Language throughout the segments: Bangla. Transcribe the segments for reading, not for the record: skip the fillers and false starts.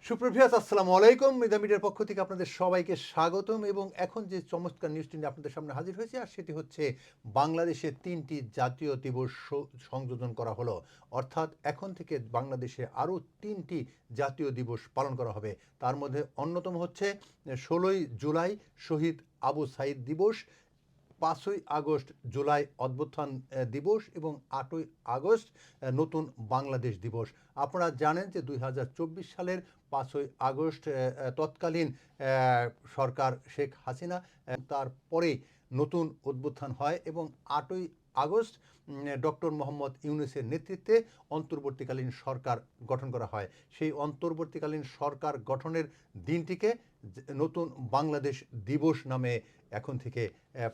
সুপ্রভিয়াস আসসালামু আলাইকুম। মিডিয়া মিডিয়ার পক্ষ থেকে আপনাদের সবাইকে স্বাগতম। এবং এখন যে চমৎকার নিউজটি নিয়ে আপনাদের সামনে হাজির হয়েছে, আর সেটি হচ্ছে বাংলাদেশে ৩টি জাতীয় দিবস সংযোজন করা হলো। অর্থাৎ এখন থেকে বাংলাদেশে আরও ৩টি জাতীয় দিবস পালন করা হবে। তার মধ্যে অন্যতম হচ্ছে ১৬ই জুলাই শহীদ আবু সাঈদ দিবস, ৫ই আগস্ট জুলাই অভ্যুত্থান দিবস এবং ৮ই আগস্ট নতুন বাংলাদেশ দিবস। আপনারা জানেন যে ২০২৪ সালের ৫ই আগস্ট তৎকালীন সরকার শেখ হাসিনা তারপরে নতুন অভ্যুত্থান হয় এবং ৮ই আগস্ট ডক্টর মোহাম্মদ ইউনূসের নেতৃত্বে অন্তর্বর্তীকালীন সরকার গঠন করা হয়। সেই অন্তর্বর্তীকালীন সরকার গঠনের দিনটিকে নতুন বাংলাদেশ দিবস নামে এখন থেকে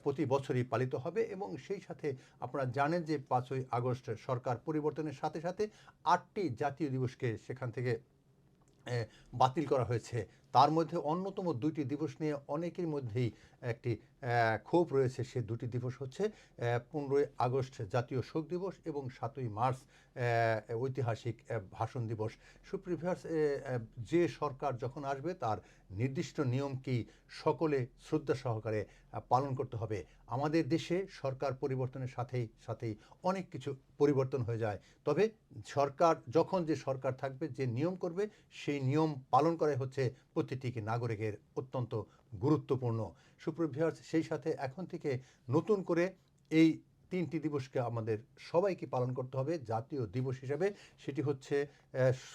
প্রতি বছরই পালিত হবে। এবং সেই সাথে আপনারা জানেন যে ৫ই আগস্ট সরকার পরিবর্তনের সাথে সাথে ৮টি জাতীয় দিবসকে সেখান থেকে বাতিল করা হয়েছে। তার মধ্যে অন্যতম ২টি দিবস নিয়ে অনেকের মধ্যেই একটি ক্ষোভ রয়েছে। সে ২টি দিবস হচ্ছে ১৫ই আগস্ট জাতীয় শোক দিবস এবং ৭ই মার্চ ঐতিহাসিক ভাষণ দিবস। সুপ্রিভিয়ার্স, যে সরকার যখন আসবে তার নির্দিষ্ট নিয়ম কি সকলে শ্রদ্ধা সহকারে পালন করতে হবে। আমাদের দেশে সরকার পরিবর্তনের সাথেই অনেক কিছু পরিবর্তন হয়ে যায়। তবে সরকার যখন যে সরকার থাকবে, যে নিয়ম করবে, সেই নিয়ম পালন করাই হচ্ছে প্রতিটি নাগরিকের অত্যন্ত গুরুত্বপূর্ণ। সুপ্রিভিয়ার্স, সেই সাথে এখন থেকে নতুন করে এই ৩টি দিবসকে আমাদের সবাইকে পালন করতে হবে জাতীয় দিবস হিসাবে। সেটি হচ্ছে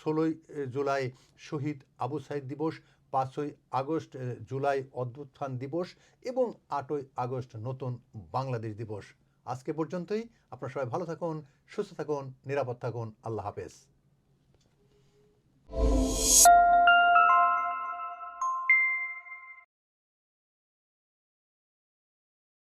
১৬ই জুলাই শহীদ আবু সাঈদ দিবস, ৫ই আগস্ট জুলাই অভ্যুত্থান দিবস এবং ৮ই আগস্ট নতুন বাংলাদেশ দিবস। আজকে পর্যন্তই। আপনারা সবাই ভালো থাকুন, সুস্থ থাকুন, নিরাপদ থাকুন। আল্লাহ হাফেজ।